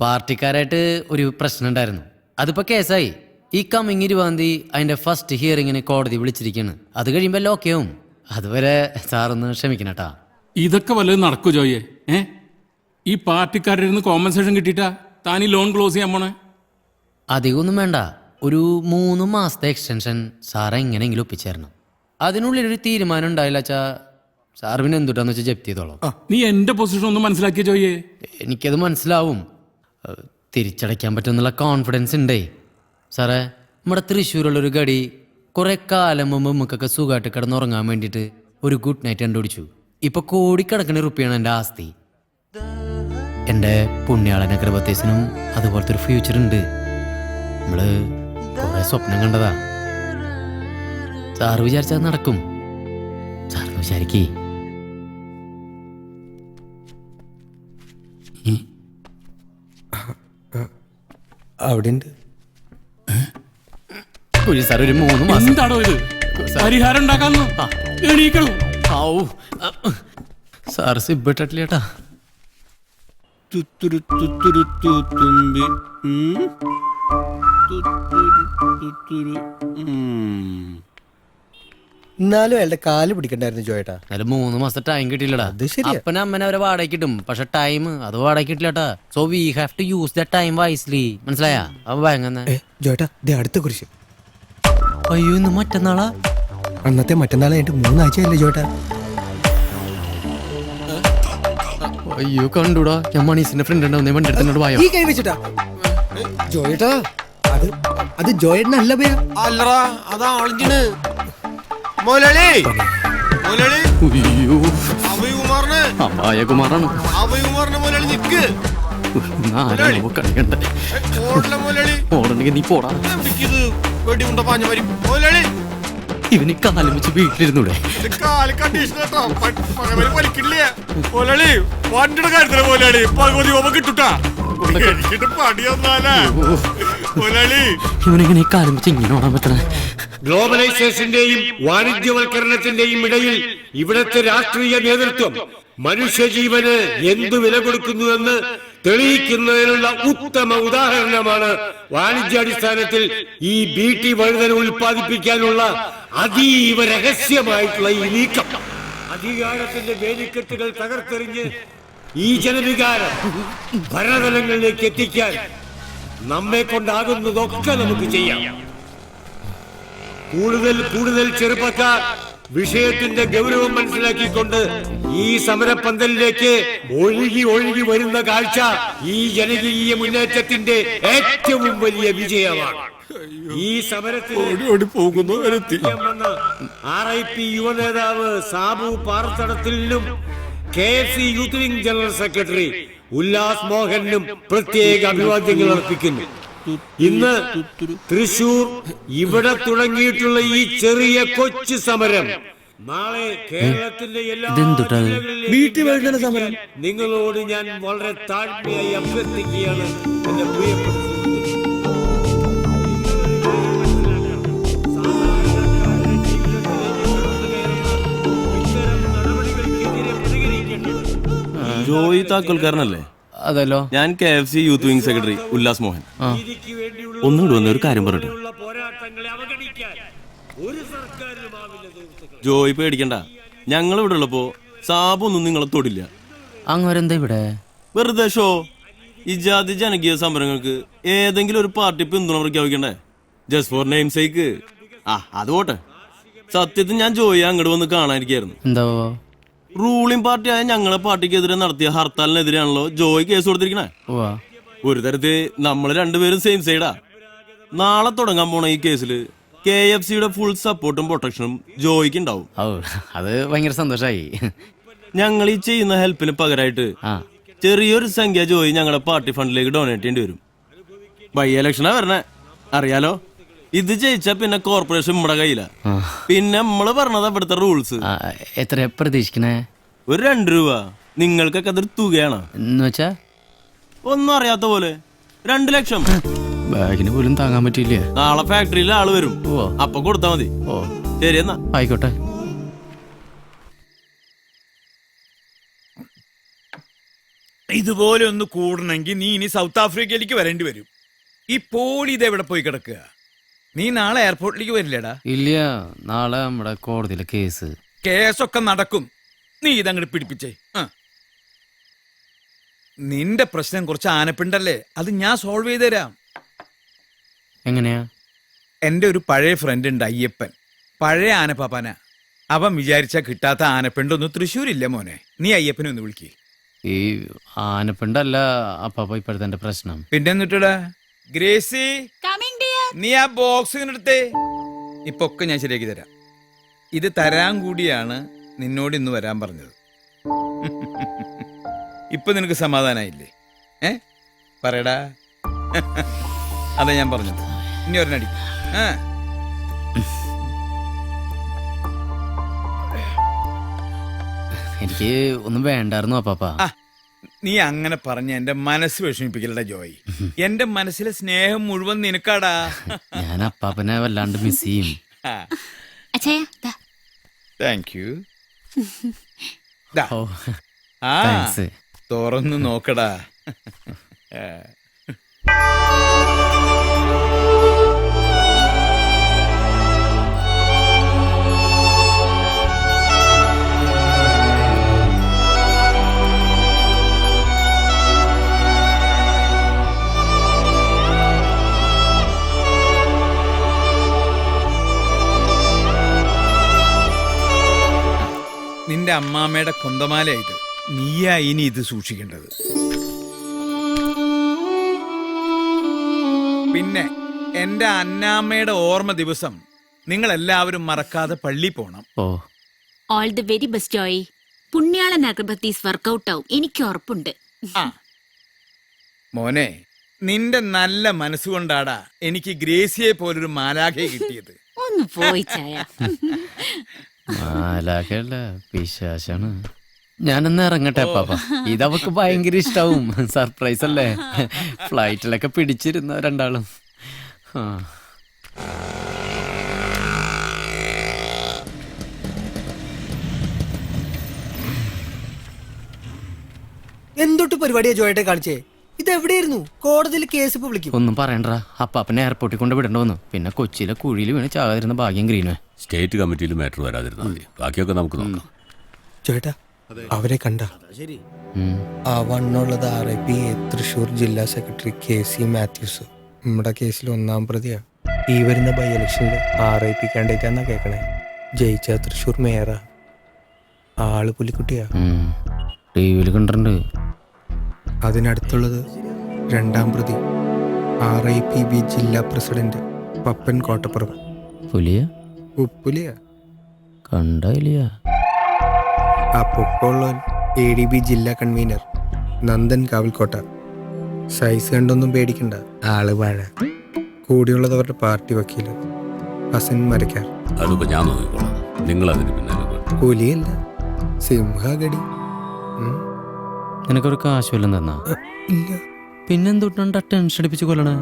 പാർട്ടിക്കാരായിട്ട് ഒരു പ്രശ്നം ഉണ്ടായിരുന്നു. അതിപ്പോ കേസായി. ഈ കമ്മിങ് 20 അതിന്റെ ഫസ്റ്റ് ഹിയറിങ്ങിന് കോടതി വിളിച്ചിരിക്കുകയാണ്. അത് കഴിയുമ്പോൾ ലോക്കെയാവും. അതുവരെ സാറൊന്ന് ക്ഷമിക്കണട്ടാ. ഇതൊക്കെ വല്ലതും നടക്കൂ ജോയെ? ഈ പാർട്ടിക്കാരുടെ നിന്ന് കോമ്പൻസേഷൻ കിട്ടിയിട്ടാ താൻ ഈ ലോൺ ക്ലോസ് ചെയ്യാൻ പോണേ? അധികമൊന്നും വേണ്ട, ഒരു 3 മാസത്തെ എക്സ്റ്റൻഷൻ സാറെ എങ്ങനെയെങ്കിലും ഒപ്പിച്ചേരണം. അതിനുള്ളിലൊരു തീരുമാനം ഉണ്ടായില്ല വെച്ചാ സാർ പിന്നെ എന്തുട്ടാന്ന് വെച്ചാൽ ജപ്തി ചെയ്തോളാം. നീ എന്റെ പൊസിഷൻ ഒന്ന് മനസ്സിലാക്കിയ ജോയെ? എനിക്കത് മനസ്സിലാവും, തിരിച്ചടയ്ക്കാൻ പറ്റുമെന്നുള്ള കോൺഫിഡൻസ് ഉണ്ടേ സാറേ. നമ്മുടെ തൃശ്ശൂരുള്ളൊരു ഗടി കുറെ കാലം മുമ്പ് നമുക്കൊക്കെ സുഖമായിട്ട് കിടന്നുറങ്ങാൻ വേണ്ടിയിട്ട് ഒരു ഗുഡ് നൈറ്റ് കണ്ടുപിടിച്ചു. ഇപ്പൊ കോടിക്കണക്കിന് റുപ്യാണ് എൻ്റെ ആസ്തി. എൻ്റെ പുണ്യാളന കൃപത്തേസിനും അതുപോലത്തെ ഒരു ഫ്യൂച്ചർ ഉണ്ട്. നമ്മള് കുറെ സ്വപ്നം കണ്ടതാ. സാറ് വിചാരിച്ചാൽ നടക്കും. സാറിന് വിചാരിക്കേ. അവിടെ ഉണ്ട് സാർ. ഒരു 3 മാസം എന്താണോ ഇത്? പരിഹാരം ഉണ്ടാക്കാന്ന് എണീക്കണം. സാർ സിബിട്ടില്ലേട്ടാ. എന്നാലും അയാളുടെ കാല് പിടിക്കണ്ടായിരുന്നു ജോയേട്ടാ. എന്നാലും 3 മാസത്തെ ടൈം കിട്ടിയില്ലടാ. അത് ശരിയാ. അപ്പനെ അമ്മനെ അവരെ വാടക കിട്ടും, പക്ഷെ ടൈം അത് വാടക കിട്ടില്ലട്ടാ. So we have to use the time wisely. മനസ്സിലായാ? അപ്പൊ ഭയങ്കര ജോയേട്ടാ ദേ അടുത്ത കുറിച്ച്. അയ്യോ, ഇന്ന് മറ്റന്നാളാ? അന്നത്തെ മറ്റന്നാൾ കഴിഞ്ഞിട്ട് 3 ആഴ്ചയല്ലേ ജോയേട്ടാ? അയ്യോ കണ്ടൂടാ, ഞാൻ മണീസിന്റെ ഫ്രണ്ട് ഉണ്ടാവുന്നേ. വണ്ടി എടുത്തോണ്ട് പോയോ? ഈ കൈ വെച്ചിട്ടാ ജോയേട്ടാ? അത് ജോയേട്ടനല്ല ഭയ. അല്ലടാ, അതാ ആളിഞ്ഞിന്. മോലാളി മോലാളി അയ്യോ, അഭയകുമാറിന് അമ്മായകുമാറാണ്. അഭയകുമാറിന് മോലാളി നിക്ക്. കളിക്കണ്ടേ? ഓടല മോലാളി. ഓടണെങ്കിൽ നീ പോടാ. ഇത് വെടിയുണ്ട പാഞ്ഞ വരി മോലാളി. ഇവന് കാലം വെച്ച് വീട്ടിലിരുന്നൂടെ? കാല് കണ്ടീഷൻ കേട്ടോ, വലിക്കില്ലേ മോലാളി? വണ്ടിയുടെ കാര്യത്തില് മോലാളി പകുതി ഓമ കിട്ടുട്ടാ. എനിക്കിട്ട് പടി വന്നാലാ മോലാളി. ഇവനെങ്ങനെ കാലം വെച്ച് ഇങ്ങനെ ഓടാൻ പറ്റണേ? ഗ്ലോബലൈസേഷന്റെയും വാണിജ്യവൽക്കരണത്തിന്റെയും ഇടയിൽ ഇവിടത്തെ രാഷ്ട്രീയ നേതൃത്വം മനുഷ്യജീവന് എന്തു വില കൊടുക്കുന്നുവെന്ന് തെളിയിക്കുന്നതിനുള്ള ഉത്തമ ഉദാഹരണമാണ് വാണിജ്യാടിസ്ഥാനത്തിൽ ഈ BT വഴുതന ഉൽപ്പാദിപ്പിക്കാനുള്ള അതീവ രഹസ്യമായിട്ടുള്ള ഈ നീക്കം. അധികാരത്തിന്റെ വേലിക്കെട്ടുകൾ തകർത്തെറിഞ്ഞ് ഈ ജനവികാരം ഭരണതലങ്ങളിലേക്ക് എത്തിക്കാൻ നമ്മെ കൊണ്ടാകുന്നതൊക്കെ നമുക്ക് ചെയ്യാം. കൂടുതൽ ചെറുപ്പക്കാർ വിഷയത്തിന്റെ ഗൗരവം മനസ്സിലാക്കിക്കൊണ്ട് ഈ സമരപന്തലിലേക്ക് ഒഴുകി വരുന്ന കാഴ്ച ഈ ജനകീയ മുന്നേറ്റത്തിന്റെ ഏറ്റവും വലിയ വിജയമാണ്. ഈ സമരത്തിൽ RIP യുവ നേതാവ് സാബു പാറത്തടത്തിലും KFC youth wing general secretary Ullas മോഹനും പ്രത്യേക അഭിവാദ്യങ്ങൾ അർപ്പിക്കുന്നു. ഇന്ന് തൃശൂർ ഇവിടെ തുടങ്ങിയിട്ടുള്ള ഈ ചെറിയ കൊച്ചു സമരം നാളെ കേരളത്തിന്റെ എല്ലാ വീട്ടിൽ സമരം നിങ്ങളോട് ഞാൻ വളരെ താഴ്മയായി അഭ്യർത്ഥിക്കുകയാണ്. എന്റെ പ്രിയപ്പെട്ട ജോയി താക്കോൽക്കാരനല്ലേ? അതല്ലോ. ഞാൻ KFC youth wing secretary Ullas Mohan. ഒന്നുകൂടി വന്ന ഒരു കാര്യം പറയട്ടെ. ജോയി പേടിക്കണ്ട, ഞങ്ങൾ ഇവിടെ ഉള്ളപ്പോ സാബൊന്നും നിങ്ങളെ തൊടില്ല. അങ്ങോരെന്താ ഇവിടെ? വെറുതെ ഷോ. ഇജാതി ജനകീയ സമരങ്ങൾക്ക് ഏതെങ്കിലും ഒരു പാർട്ടി പിന്തുണ പ്രഖ്യാപിക്കണ്ടേ? Just for name sake. അത് പോട്ടെ. സത്യത്തിൽ ഞാൻ ജോയി അങ്ങോട്ട് വന്ന് കാണാനിരിക്കായിരുന്നു. എന്താ? റൂളിംഗ് പാർട്ടിയായ ഞങ്ങളെ പാർട്ടിക്കെതിരെ നടത്തിയ ഹർത്താലിനെതിരെയാണല്ലോ ജോയി കേസ് കൊടുത്തിരിക്കണേ. ഒരു തരത്തിൽ നമ്മൾ രണ്ടുപേരും സെയിം സൈഡാ. നാളെ തുടങ്ങാൻ പോണ ഈ കേസില് KFCയുടെ ഫുൾ സപ്പോർട്ടും പ്രൊട്ടക്ഷനും ജോയിക്ക് ഉണ്ടാവും. അത് ഭയങ്കര സന്തോഷായി. ഞങ്ങൾ ഈ ചെയ്യുന്ന ഹെൽപ്പിന് പകരമായിട്ട് ചെറിയൊരു സംഖ്യ ജോയി ഞങ്ങളുടെ പാർട്ടി ഫണ്ടിലേക്ക് ഡൊണേറ്റ് ചെയ്യേണ്ടി വരും. ബൈ ഇലക്ഷനാ വരണേ, അറിയാലോ. ഇത് ജയിച്ചാ പിന്നെ കോർപ്പറേഷൻ നമ്മുടെ കയ്യില. പിന്നെ നമ്മള് പറഞ്ഞത് അവിടുത്തെ റൂൾസ്. എത്ര പ്രതീക്ഷിക്കണേ? ഒരു 2 രൂപ. നിങ്ങൾക്കൊക്കെ അതൊരു തുകയാണ്. എന്നുവെച്ചാ ഒന്നും അറിയാത്ത പോലെ 2 ലക്ഷം. ബാഗിന് പോലും താങ്ങാൻ പറ്റില്ല. നാളെ ഫാക്ടറിയിൽ ആള് വരും, അപ്പൊ കൊടുത്താ മതി. ശരി എന്നാ ആയിക്കോട്ടെ. ഇതുപോലെ ഒന്ന് കൂടണമെങ്കിൽ നീ ഇനി സൗത്ത് ആഫ്രിക്കയിലേക്ക് വരേണ്ടി വരും. ഈ പോളി ഇതെവിടെ പോയി കിടക്കുക? നീ നാളെ എയർപോർട്ടിലേക്ക് വരില്ലേടാ? ഇല്ല, നാളെ നമ്മുടെ കോടതിയിലെ കേസ്. കേസൊക്കെ നടക്കും. നീ ഇതങ്ങോട്ട് പിടിപ്പിച്ചേ. നിന്റെ പ്രശ്നം കുറച്ച് ആനപ്പിണ്ടല്ലേ, അത് ഞാൻ സോൾവ് ചെയ്ത് തരാം. എങ്ങനെയാ? എൻ്റെ ഒരു പഴയ ഫ്രണ്ട് ഉണ്ട്, അയ്യപ്പൻ. പഴയ ആനപ്പാപ്പാന. അവൻ വിചാരിച്ചാ കിട്ടാത്ത ആനപ്പിണ്ടൊന്നും തൃശ്ശൂരില്ല മോനെ. നീ അയ്യപ്പനെ ഒന്ന് വിളിക്കേ. ഈ ആനപ്പിണ്ടല്ല അപ്പാപ്പ ഇപ്പോഴത്തെ എന്റെ പ്രശ്നം. പിന്നെ എന്നിട്ടാ ഗ്രേസി, നീ ആ ബോക്സ് എടുത്തേ. ഇപ്പൊ ഒക്കെ ഞാൻ ശരിയാക്കി തരാം. ഇത് തരാൻ കൂടിയാണ് നിന്നോട് ഇന്ന് വരാൻ പറഞ്ഞത്. ഇപ്പൊ നിനക്ക് സമാധാനായില്ലേ? പറയടാ. അതാ ഞാൻ പറഞ്ഞത്. ഇനി ഒരെണ്ണടി. എനിക്ക് ഒന്നും വേണ്ടായിരുന്നു അപ്പാപ്പ. നീ അങ്ങനെ പറഞ്ഞ എന്റെ മനസ്സ് വിഷമിപ്പിക്കലടാ ജോയ്. എന്റെ മനസ്സിലെ സ്നേഹം മുഴുവൻ നിനക്കാടാ. ഞാൻ അപ്പാപ്പനെ വല്ലാണ്ട് മിസ് ചെയ്യും. Thank you. ഓ, ആ താങ്ക്സ്. തുറന്നു നോക്കടാ. നിന്റെ അമ്മാമ്മയുടെ കൊന്തമാല ഇത്. നീയാ ഇനി ഇത് സൂക്ഷിക്കേണ്ടത്. പിന്നെ എന്റെ അന്നാമ്മയുടെ ഓർമ്മ ദിവസം നിങ്ങൾ എല്ലാവരും മറക്കാതെ പള്ളി പോണം. All the very best Joy. Punyalan Agarbattis work out ആവും, എനിക്ക് ഉറപ്പുണ്ട്. മോനെ, നിന്റെ നല്ല മനസ്സുകൊണ്ടാടാ എനിക്ക് ഗ്രേസിയെ പോലൊരു മാലാഖയെ കിട്ടിയത്. ഒന്ന് പോയി ചായ. മാലാഖല്ല, പിശാചാണ്. ഞാനൊന്ന് ഇറങ്ങട്ടെ അപ്പാപ്പ. ഇതവക്ക് ഭയങ്കര ഇഷ്ടാവും. സർപ്രൈസ് അല്ലേ? ഫ്ലൈറ്റിലൊക്കെ പിടിച്ചിരുന്ന രണ്ടാളും. എന്തൊട്ട് പരിപാടിയാ ജോയേട്ടെ കാണിച്ചേ? ഇത് എവിടെയായിരുന്നു? കോടതിയിൽ കേസ് ഇപ്പൊ വിളിക്കും. ഒന്നും പറയണ്ടാ, അപ്പാപ്പനെ എയർപോർട്ടിൽ കൊണ്ട് വിടേണ്ടി വന്നു. പിന്നെ കൊച്ചിയിലെ കുഴിയിൽ വീണ് ചാകാതിരുന്ന ഭാഗ്യം ഗ്രീനോ. സ്റ്റേറ്റ് കമ്മിറ്റിയിൽ മാറ്റർ വരാതിരുന്നാൽ മതി, ബാക്കിയൊക്കെ നമുക്ക് നോക്കാം. ചേട്ടാ, അവരെ കണ്ട ആ വണ്ണുള്ളത് RIP തൃശൂർ ജില്ലാ സെക്രട്ടറി KC മാത്യൂസ്. നമ്മുടെ കേസിൽ 1ാം പ്രതിയാ. ഈ വരുന്ന ബൈ ഇലക്ഷനിൽ RIP കാൻഡിഡേറ്റ് എന്നാ കേക്കണേ. ജയിച്ച തൃശൂർ മേയറാ. ആള് പുലിക്കുട്ടിയാ. ടിവിയിൽ കണ്ടിട്ടുണ്ട്. അതിനടുത്തുള്ളത് 2ാം പ്രതി RIPB ജില്ലാ പ്രസിഡന്റ് പപ്പൻ കോട്ടപ്പുറം. പുലിയ ഉപ്പുലിയാ കണ്ടില്ല. ആ പൊക്കമുള്ളവൻ ADB ജില്ലാ കൺവീനർ നന്ദൻ കാവിൽക്കോട്ട. സൈസ് കണ്ടൊന്നും പേടിക്കണ്ട, ആള് വാഴ. കൂടിയുള്ളത് അവരുടെ പാർട്ടി വക്കീല് ഹസൻ മരക്കാർ. അതിപ്പോ ഞാൻ നോക്കിക്കോളാം, നിങ്ങൾ അതിന് പിന്നാലെ. പുലിയല്ല, സിംഹഗടി. നിനക്കൊരു കാശുവല്ലം തന്നാ? ഇല്ല. പിന്നെന്തൊട്ടാ ടെൻഷൻ അടിപ്പിച്ച് കൊല്ലണേ?